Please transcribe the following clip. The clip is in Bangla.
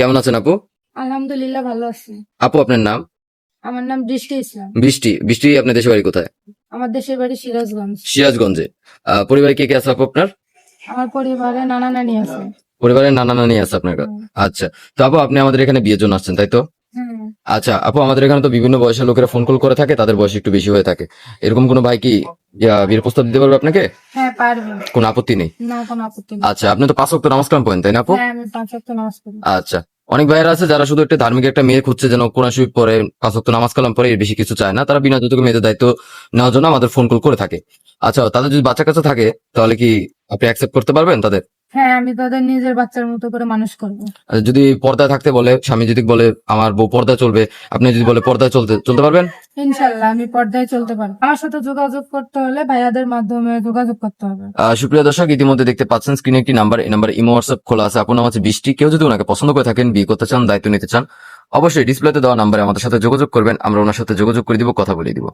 কেমন আছেন আপু? আলহামদুলিল্লাহ ভালো আছি। আপু আপনার নাম? আমার নাম দৃষ্টি ইসলাম। বৃষ্টি আপনার দেশের বাড়ি কোথায়? আমার দেশের বাড়ি সিরাজগঞ্জ। সিরাজগঞ্জে। পরিবারে কে কে আছে আপু আপনার? আমার পরিবারে নানা নানি আছে। পরিবারের নানা নানি আছে আপনার কাছে? হুম। আচ্ছা। তো আপু আপনি আমাদের এখানে বিয়ের জন্য আসছেন তাই তো? হুম। আচ্ছা আপু, আমাদের এখানে তো বিভিন্ন বয়সের লোকেরা ফোন কল করে থাকে, তাদের বয়স একটু বেশি হয়ে থাকে। এরকম কোনো ভাই কি বিয়ের প্রস্তাব দিতে পারবে আপনাকে? হ্যাঁ পারবো। কোনো আপত্তি নেই? না কোনো আপত্তি নেই। আচ্ছা, আপনি তো 5 ওয়াক্ত নামাজ কালাম পড়েন তাই না আপু? হ্যাঁ আমি 5 ওয়াক্ত নামাজ পড়ি। আচ্ছা। অনেক ভাইয়েরা আছে যারা শুধু একটা ধার্মিক একটা মেয়ে খুঁজছে, যেন কোরআন শরীফ পড়ে, 5 ওয়াক্ত নামাজ কালাম পড়ে, এর বেশি কিছু চায় না। তারা বিনা যৌতুকে মেয়েদের দায়িত্ব নেওয়ার জন্য আমাদের ফোন কল করে থাকে। আচ্ছা, তাদের যদি বাচ্চা কাচ্চা থাকে তাহলে কি আপনি অ্যাকসেপ্ট করতে পারবেন তাদের? হ্যাঁ আমি তাদের নিজের বাচ্চার মতো করে মানুষ করবো। যদি পর্দায় থাকতে বলে, স্বামী যদি বলে আমার বউ পর্দায় চলবে, আপনি যদি বলে পর্দায় চলতে চলতে পারবেন? ইনশাল্লাহ আমি পর্দায় চলতে পারবো। আমার সাথে যোগাযোগ করতে হলে ভাইয়াদের মাধ্যমে যোগাযোগ করতে হবে। সুপ্রিয় দর্শক, ইতিমধ্যে দেখতে পাচ্ছেন স্ক্রিনে একটি নাম্বার, এই নাম্বার ইমো হোয়াটসঅ্যাপ খোলা আছে। আপনার নাম হচ্ছে বৃষ্টি। কেউ যদি ওনাকে পছন্দ করে থাকেন, বিয়ে করতে চান, দায়িত্ব নিতে চান, অবশ্যই ডিসপ্লেতে দেওয়া নাম্বারে আমাদের সাথে যোগাযোগ করবেন। আমরা ওনার সাথে যোগাযোগ করে দিব, কথা বলে দিব।